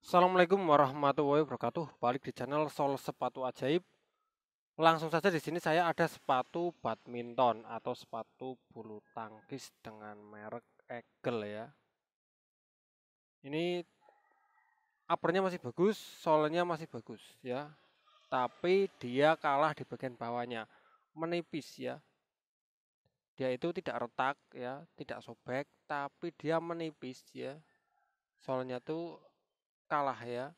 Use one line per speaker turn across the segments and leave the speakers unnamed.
Assalamualaikum warahmatullahi wabarakatuh. Balik di channel Sol Sepatu Ajaib. Langsung saja di sini saya ada sepatu badminton atau sepatu bulu tangkis dengan merek Eagle ya. Ini uppernya masih bagus, solnya masih bagus ya. Tapi dia kalah di bagian bawahnya, menipis ya. Dia itu tidak retak ya, tidak sobek, tapi dia menipis ya. Solnya tuh kalah ya,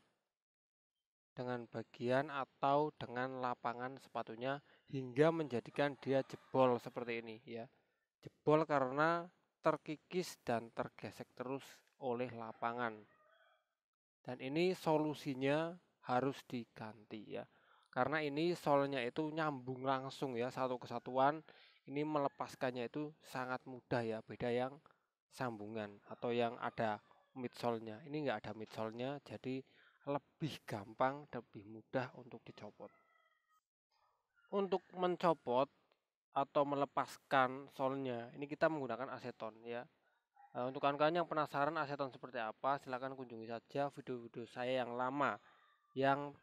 dengan bagian atau dengan lapangan sepatunya hingga menjadikan dia jebol seperti ini ya. Jebol karena terkikis dan tergesek terus oleh lapangan. Dan ini solusinya harus diganti ya. Karena ini solnya itu nyambung langsung ya, satu kesatuan. Ini melepaskannya itu sangat mudah ya, beda yang sambungan atau yang ada midsole-nya. Ini enggak ada midsole-nya, jadi lebih gampang, lebih mudah untuk dicopot. Untuk mencopot atau melepaskan solnya, ini kita menggunakan aseton ya. Untuk kawan-kawan yang penasaran aseton seperti apa, silahkan kunjungi saja video-video saya yang lama yang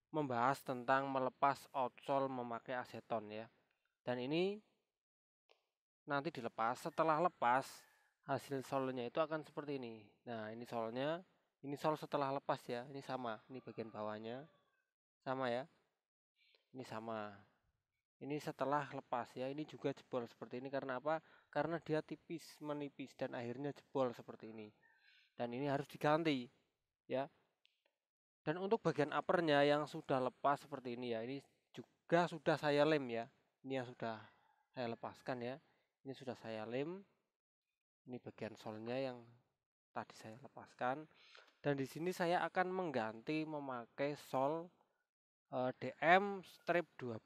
membahas tentang melepas outsole memakai aseton ya. Dan ini nanti dilepas, setelah lepas hasil solnya itu akan seperti ini. Nah, ini solnya, ini sol setelah lepas ya, ini sama, ini bagian bawahnya sama ya, ini sama. Ini setelah lepas ya, ini juga jebol seperti ini karena apa? Karena dia tipis, menipis dan akhirnya jebol seperti ini. Dan ini harus diganti ya. Dan untuk bagian uppernya yang sudah lepas seperti ini ya, ini juga sudah saya lem ya. Ini yang sudah saya lepaskan ya. Ini sudah saya lem. Ini bagian solnya yang tadi saya lepaskan. Dan di sini saya akan mengganti memakai sol DM strip 12.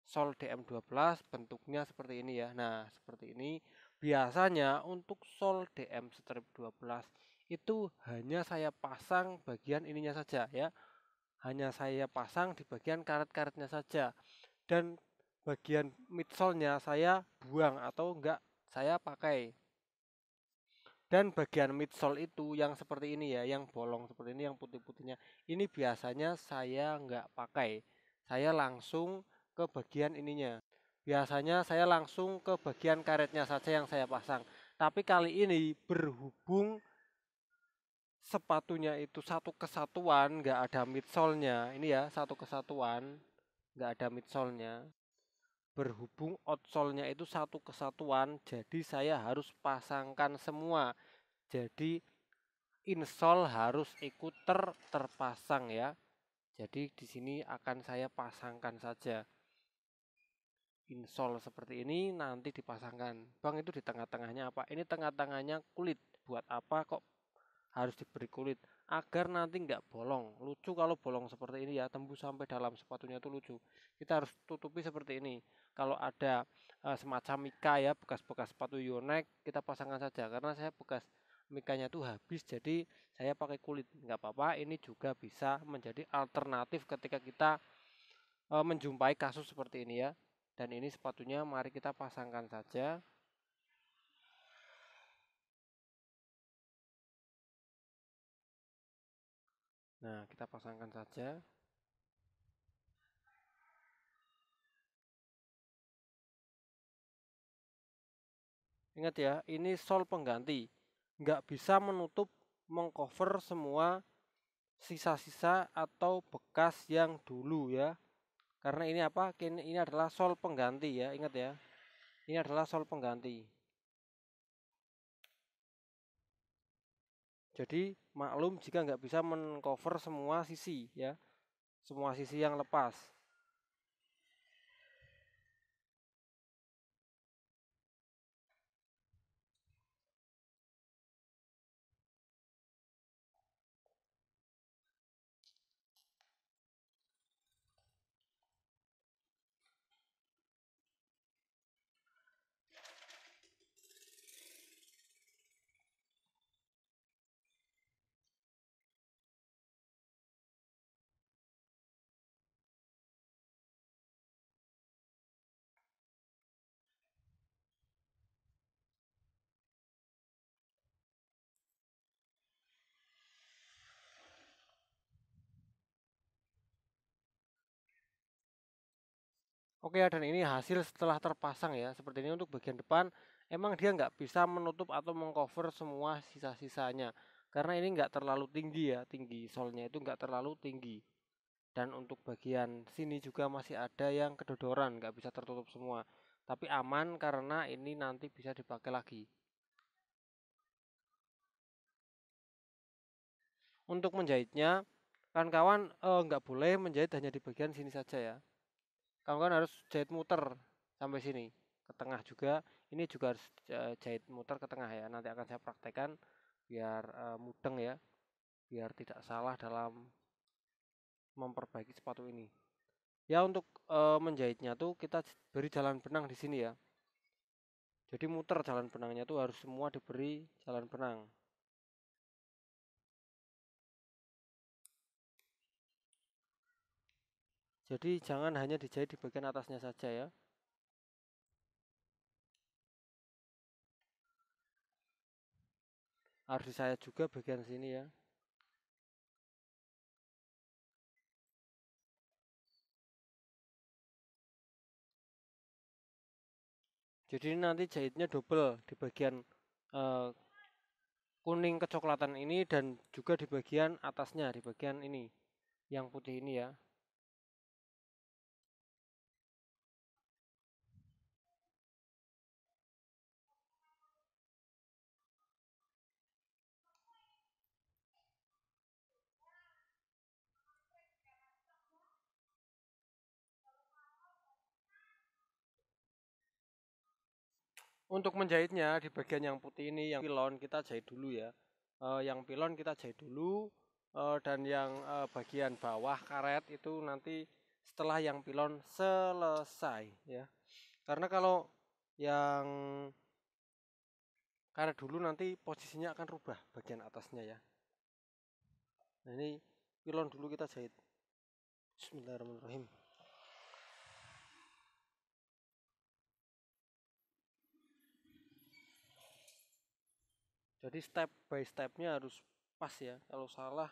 Sol DM12 bentuknya seperti ini ya. Nah, seperti ini. Biasanya untuk sol DM strip 12 itu hanya saya pasang bagian ininya saja ya. Hanya saya pasang di bagian karet-karetnya saja. Dan bagian midsole-nya saya buang atau enggak saya pakai. Dan bagian midsole itu yang seperti ini ya, yang bolong seperti ini, yang putih-putihnya. Ini biasanya saya enggak pakai. Saya langsung ke bagian ininya. Biasanya saya langsung ke bagian karetnya saja yang saya pasang. Tapi kali ini berhubung sepatunya itu satu kesatuan, nggak ada midsole-nya. Ini ya, satu kesatuan, nggak ada midsole-nya. Berhubung outsole-nya itu satu kesatuan, jadi saya harus pasangkan semua. Jadi insole harus ikut terpasang ya. Jadi di sini akan saya pasangkan saja. Insole seperti ini nanti dipasangkan. Bang, itu di tengah-tengahnya apa? Ini tengah-tengahnya kulit. Buat apa kok harus diberi kulit? Agar nanti nggak bolong. Lucu kalau bolong seperti ini ya, tembus sampai dalam sepatunya itu lucu. Kita harus tutupi seperti ini. Kalau ada semacam mika ya, bekas-bekas sepatu Yonex, kita pasangkan saja. Karena saya bekas mikanya tuh habis, jadi saya pakai kulit. Nggak apa-apa, ini juga bisa menjadi alternatif ketika kita menjumpai kasus seperti ini ya. Dan ini sepatunya mari kita pasangkan saja. Nah, kita pasangkan saja. Ingat ya, ini sol pengganti. Nggak bisa menutup, mengcover semua sisa-sisa atau bekas yang dulu ya. Karena ini apa? Ini adalah sol pengganti ya, ingat ya. Ini adalah sol pengganti. Jadi maklum jika nggak bisa mengcover semua sisi ya, semua sisi yang lepas. Oke ya, dan ini hasil setelah terpasang ya. Seperti ini untuk bagian depan, emang dia nggak bisa menutup atau mengcover semua sisa-sisanya. Karena ini nggak terlalu tinggi ya, tinggi solnya itu nggak terlalu tinggi. Dan untuk bagian sini juga masih ada yang kedodoran, nggak bisa tertutup semua. Tapi aman karena ini nanti bisa dipakai lagi. Untuk menjahitnya, kawan-kawan nggak boleh menjahit hanya di bagian sini saja ya. Kawan-kawan harus jahit muter sampai sini, ke tengah juga. Ini juga harus jahit muter ke tengah ya. Nanti akan saya praktekkan biar mudeng ya, biar tidak salah dalam memperbaiki sepatu ini. Ya untuk menjahitnya tuh kita beri jalan benang di sini ya. Jadi muter jalan benangnya tuh harus semua diberi jalan benang. Jadi jangan hanya dijahit di bagian atasnya saja ya. Harus disayat juga bagian sini ya. Jadi ini nanti jahitnya double di bagian eh, kuning kecoklatan ini dan juga di bagian atasnya, di bagian ini yang putih ini ya. Untuk menjahitnya di bagian yang putih ini, yang pilon kita jahit dulu ya. Yang pilon kita jahit dulu, dan yang bagian bawah karet itu nanti setelah yang pilon selesai ya. Karena kalau yang karet dulu nanti posisinya akan rubah bagian atasnya ya. Nah ini pilon dulu kita jahit. Bismillahirrahmanirrahim. Jadi step by stepnya harus pas ya. Kalau salah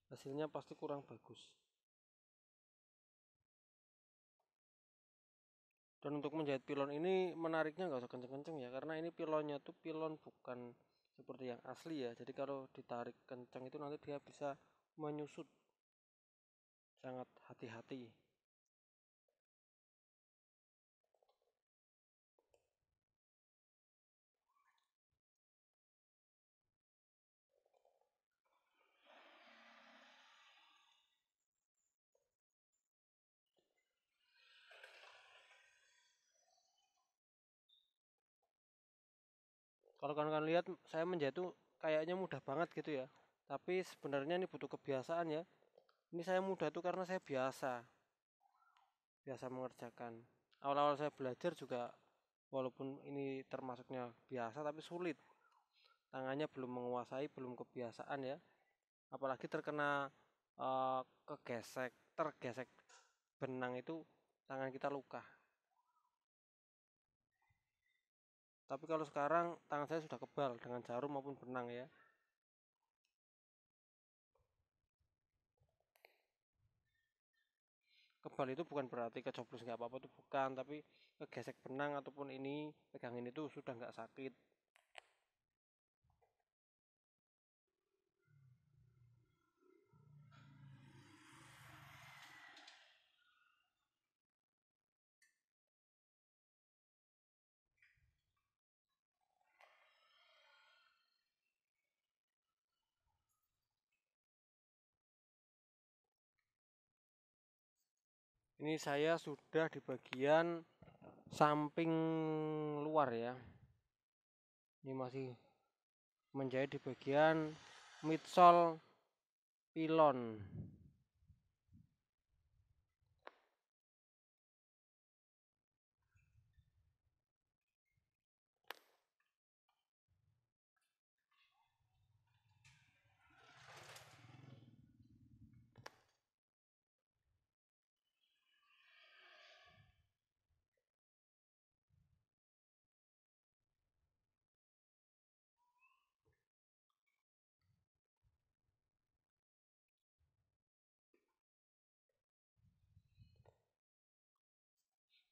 hasilnya pasti kurang bagus. Dan untuk menjahit pilon ini menariknya nggak usah kenceng-kenceng ya, karena ini pilonnya tuh pilon bukan seperti yang asli ya. Jadi kalau ditarik kenceng itu nanti dia bisa menyusut. Sangat hati-hati. Kalau kalian lihat saya menjahit tuh kayaknya mudah banget gitu ya. Tapi sebenarnya ini butuh kebiasaan ya. Ini saya mudah tuh karena saya biasa mengerjakan. Awal-awal saya belajar juga walaupun ini termasuknya biasa tapi sulit. Tangannya belum menguasai, belum kebiasaan ya. Apalagi terkena tergesek benang itu tangan kita luka. Tapi kalau sekarang tangan saya sudah kebal dengan jarum maupun benang ya. Kebal itu bukan berarti kecoblos nggak apa-apa itu bukan, tapi kegesek benang ataupun ini pegangin itu sudah nggak sakit. Ini saya sudah di bagian samping luar ya. Ini masih menjahit di bagian midsole pilon.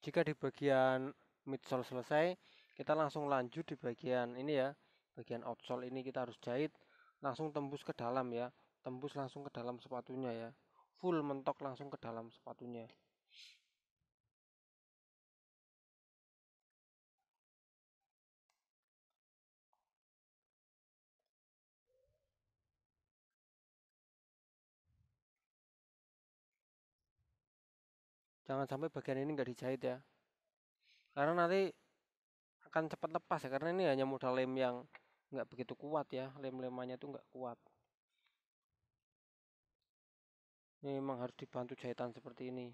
Jika di bagian midsole selesai, kita langsung lanjut di bagian ini ya, bagian outsole ini kita harus jahit langsung tembus ke dalam ya, tembus langsung ke dalam sepatunya ya, full mentok langsung ke dalam sepatunya. Jangan sampai bagian ini nggak dijahit ya, karena nanti akan cepat lepas ya, karena ini hanya modal lem yang nggak begitu kuat ya, lem-lemannya itu nggak kuat. Ini memang harus dibantu jahitan seperti ini.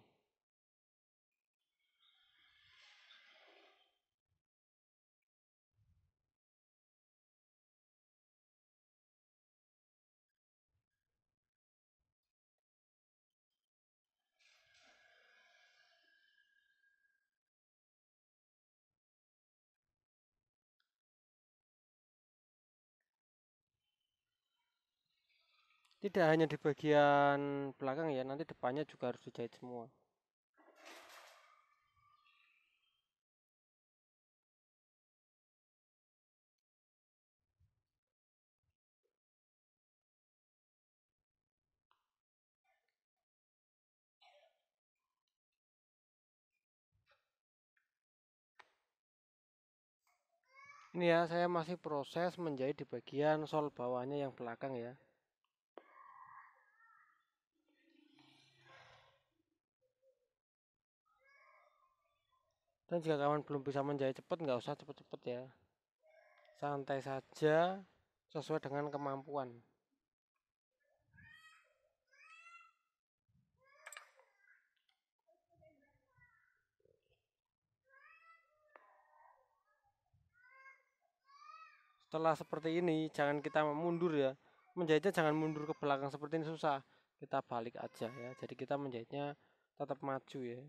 Tidak hanya di bagian belakang ya, nanti depannya juga harus dijahit semua. Ini ya, saya masih proses menjahit di bagian sol bawahnya yang belakang ya. Dan jika kawan belum bisa menjahit cepat, nggak usah cepet-cepet ya. Santai saja, sesuai dengan kemampuan. Setelah seperti ini, jangan kita mundur ya. Menjahitnya jangan mundur ke belakang seperti ini, susah. Kita balik aja ya. Jadi kita menjahitnya tetap maju ya.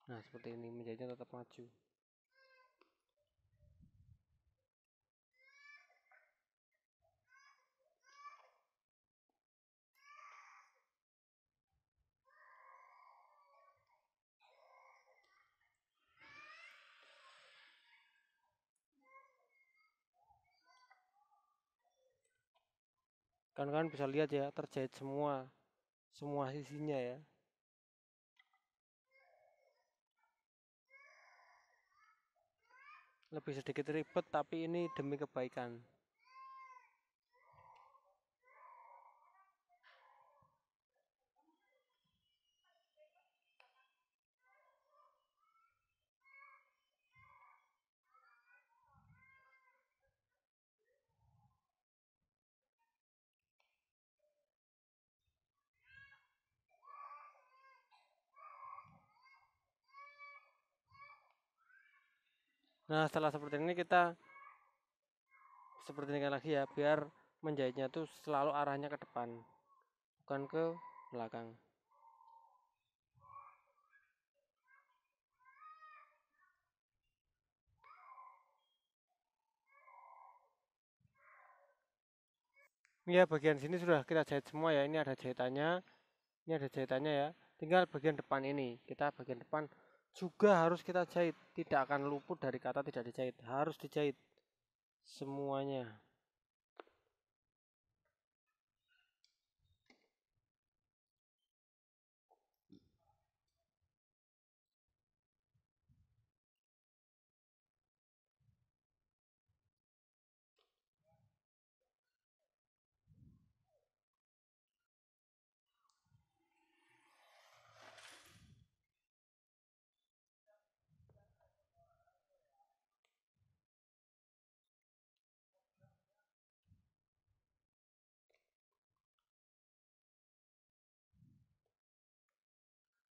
Nah, seperti ini menjahitnya tetap maju. Kan bisa lihat ya, terjahit semua sisinya ya. Lebih sedikit ribet, tapi ini demi kebaikan. Nah, setelah seperti ini kita seperti ini lagi ya, biar menjahitnya tuh selalu arahnya ke depan, bukan ke belakang. Ya, bagian sini sudah kita jahit semua ya. Ini ada jahitannya, ini ada jahitannya ya. Tinggal bagian depan ini, kita bagian depan juga harus kita jahit. Tidak akan luput dari kata tidak dijahit, harus dijahit semuanya.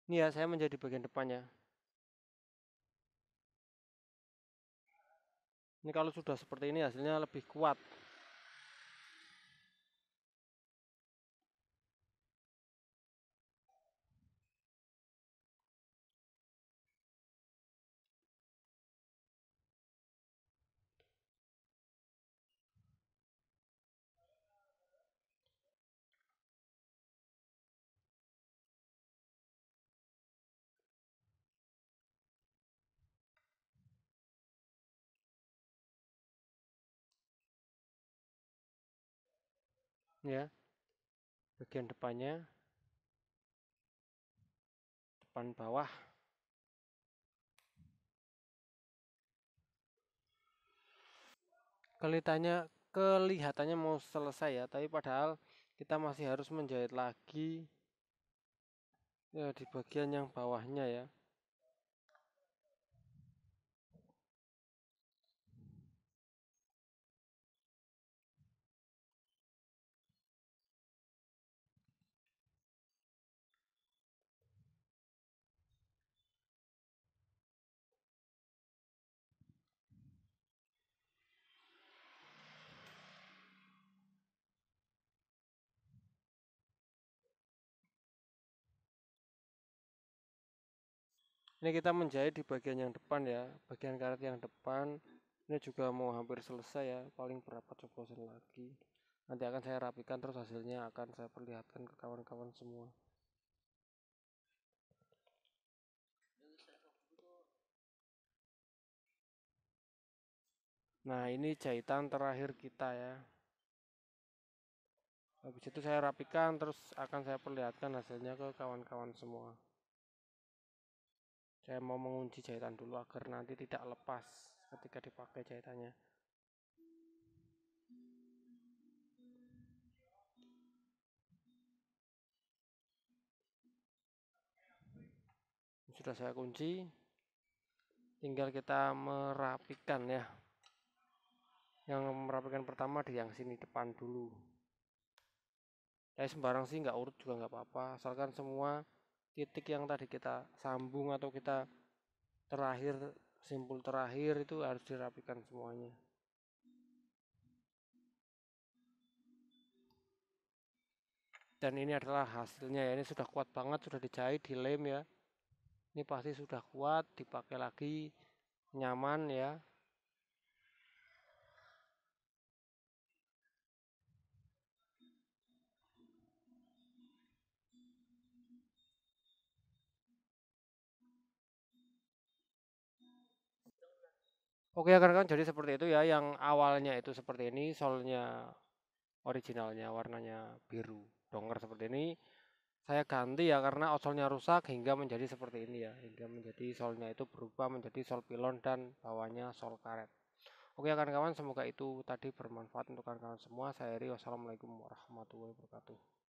Ini ya, saya menjadi bagian depannya. Ini kalau sudah seperti ini hasilnya lebih kuat. ya, bagian depannya, depan bawah. Kelihatannya mau selesai ya, tapi padahal kita masih harus menjahit lagi ya di bagian yang bawahnya ya. Ini kita menjahit di bagian yang depan ya, bagian karet yang depan. Ini juga mau hampir selesai ya, paling berapa coblosan lagi. Nanti akan saya rapikan, terus hasilnya akan saya perlihatkan ke kawan-kawan semua. Nah, ini jahitan terakhir kita ya. Habis itu saya rapikan, terus akan saya perlihatkan hasilnya ke kawan-kawan semua. Saya mau mengunci jahitan dulu agar nanti tidak lepas ketika dipakai jahitannya. Sudah saya kunci, tinggal kita merapikan ya. Yang merapikan pertama di yang sini depan dulu. Sembarang sih nggak urut juga nggak apa-apa, asalkan semua titik yang tadi kita sambung atau kita terakhir, simpul terakhir itu harus dirapikan semuanya. Dan ini adalah hasilnya ya, ini sudah kuat banget, sudah dijahit, dilem ya. Ini pasti sudah kuat, dipakai lagi nyaman ya. Oke kan jadi seperti itu ya, yang awalnya itu seperti ini, solnya originalnya warnanya biru dongker seperti ini. Saya ganti ya karena outsole-nya rusak hingga menjadi seperti ini ya, hingga menjadi solnya itu berubah menjadi sol pilon dan bawahnya sol karet. Oke kawan-kawan, semoga itu tadi bermanfaat untuk kawan-kawan semua. Saya Eri, wassalamualaikum warahmatullahi wabarakatuh.